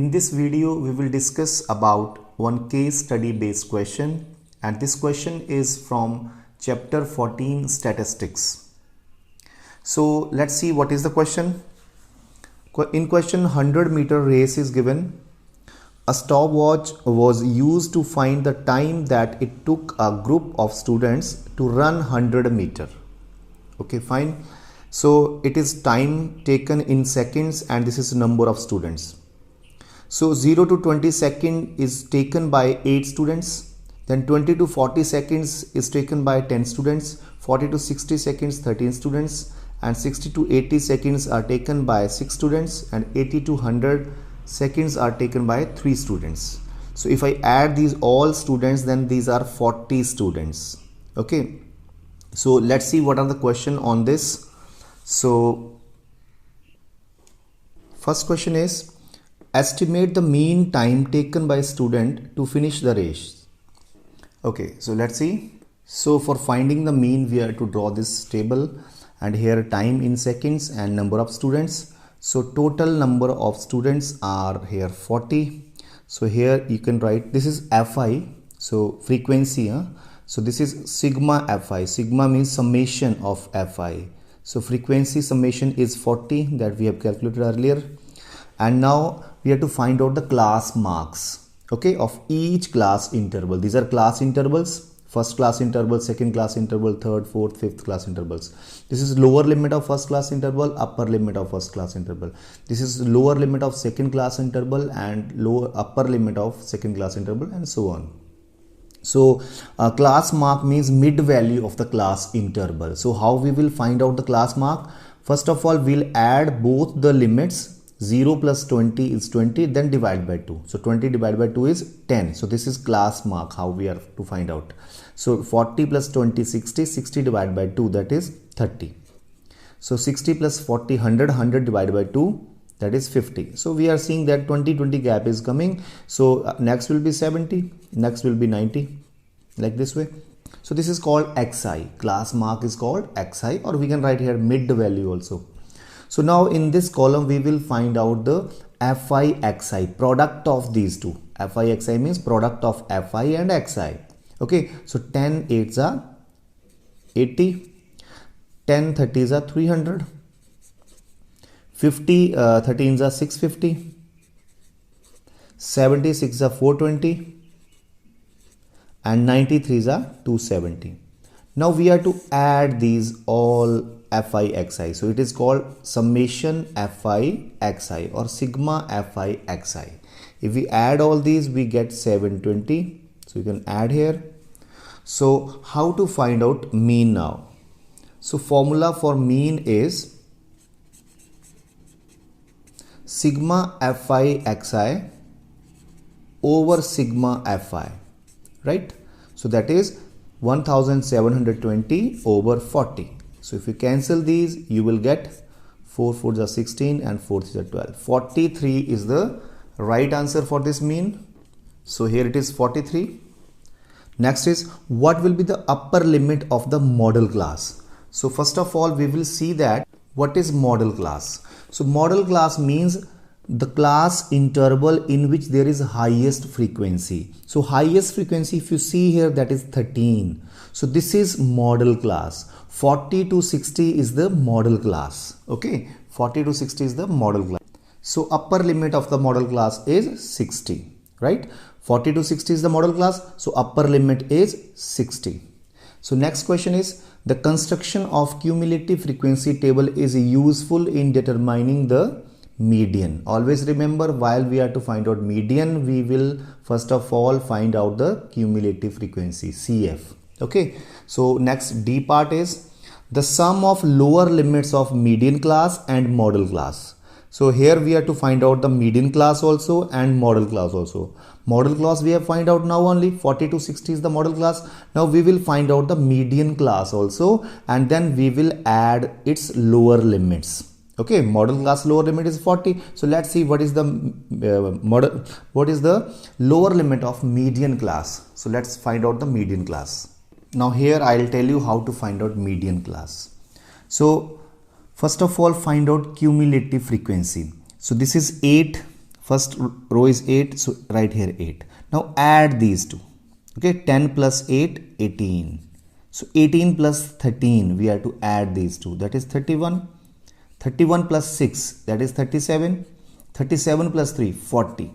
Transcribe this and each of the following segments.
In this video, we will discuss about one case study based question, and this question is from chapter 14 statistics. So let's see what is the question. In question, 100-meter race is given. A stopwatch was used to find the time that it took a group of students to run 100 meter. Okay, fine. So it is time taken in seconds and this is number of students. So 0 to 20 seconds is taken by 8 students, then 20 to 40 seconds is taken by 10 students, 40 to 60 seconds 13 students, and 60 to 80 seconds are taken by 6 students, and 80 to 100 seconds are taken by 3 students. So if I add these all students, then these are 40 students. Okay, so let's see what are the question on this. So first question is, estimate the mean time taken by student to finish the race. Okay, so let's see. So for finding the mean, we have to draw this table, and here time in seconds and number of students. So total number of students are here 40. So here you can write, this is Fi, so frequency. So this is sigma Fi. Sigma means summation of Fi. So frequency summation is 40 that we have calculated earlier. And now we have to find out the class marks, okay, of each class interval. These are class intervals: first class interval, second class interval, third, fourth, fifth class intervals. This is lower limit of first class interval, upper limit of first class interval. This is lower limit of second class interval and upper limit of second class interval, and so on. So class mark means mid value of the class interval. So how we will find out the class mark? First of all, we'll add both the limits. 0 plus 20 is 20, then divide by 2. So 20 divided by 2 is 10. So this is class mark, how we are to find out. So 40 plus 20, 60. 60 divided by 2, that is 30. So 60 plus 40, 100. 100 divided by 2, that is 50. So we are seeing that 20-20 gap is coming. So next will be 70. Next will be 90. Like this way. So this is called Xi. Class mark is called Xi, or we can write here mid value also. So now in this column we will find out the Fi Xi, product of these two. Fi Xi means product of Fi and Xi. Okay, so 10 8s are 80, 10 30s are 300, 50 13s are 650, 76 are 420, and 93s are 270. Now we have to add these all Fi Xi. So it is called summation Fi Xi or sigma Fi Xi. If we add all these, we get 720. So you can add here. So how to find out mean now? So formula for mean is sigma Fi Xi over sigma Fi, right? So that is 1720 over 40. So if you cancel these, you will get 4 4s are 16 and 4 3s are 12. 43 is the right answer for this mean. So here it is 43. Next is, what will be the upper limit of the model class? So first of all, we will see that what is model class. So model class means the class interval in which there is highest frequency. So highest frequency, if you see here, that is 13. So this is model class. 40 to 60 is the model class. Okay, 40 to 60 is the model class. So upper limit of the model class is 60, right? 40 to 60 is the model class. So upper limit is 60. So next question is, the construction of cumulative frequency table is useful in determining the median. Always remember, while we are to find out median, we will first of all find out the cumulative frequency, CF. Okay, so next D part is the sum of lower limits of median class and model class. So here we have to find out the median class also and model class also. Model class we have find out now only 40 to 60 is the model class. Now we will find out the median class also, and then we will add its lower limits. Okay, model class lower limit is 40. So let's see what is the lower limit of median class. So let's find out the median class. Now here I'll tell you how to find out median class. So first of all, find out cumulative frequency. So this is 8 first row is 8, so right here 8. Now add these two. Okay, 10 plus 8, 18. So 18 plus 13, we have to add these two, that is 31. 31 plus 6, that is 37. 37 plus 3, 40.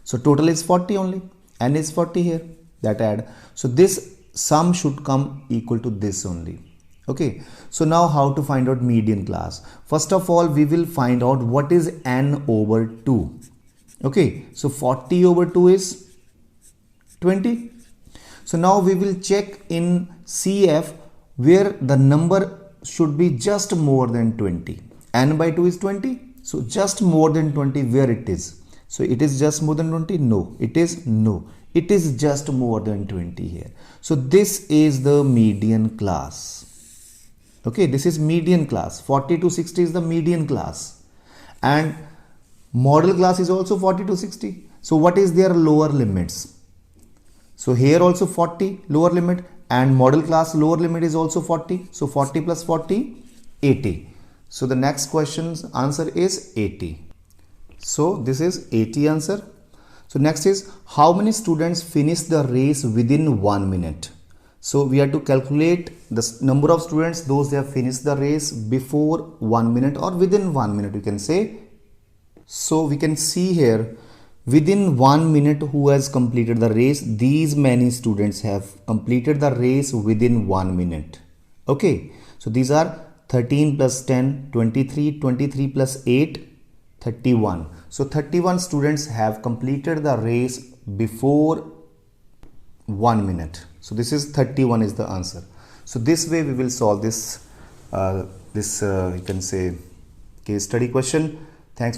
So total is 40 only, n is 40 here, that add. So this sum should come equal to this only. Okay, so now how to find out median class? First of all, we will find out what is n over 2. Okay, so 40 over 2 is 20. So now we will check in CF where the number should be just more than 20. N by 2 is 20. So just more than 20, where it is? So it is just more than 20? No, it is no. It is just more than 20 here. So this is the median class. Okay, this is median class. 40 to 60 is the median class. And model class is also 40 to 60. So what is their lower limits? So here also 40 lower limit, and model class lower limit is also 40. So 40 plus 40, 80. So the next question's answer is 80. So this is 80 answer. So next is, how many students finish the race within 1 minute? So we have to calculate the number of students, those they have finished the race before 1 minute or within 1 minute, you can say. So we can see here, within 1 minute who has completed the race, these many students have completed the race within 1 minute. Okay, so these are 13 plus 10, 23, 23 plus 8, 31. So 31 students have completed the race before 1 minute. So this is 31 is the answer. So this way we will solve this you can say case study question. Thanks for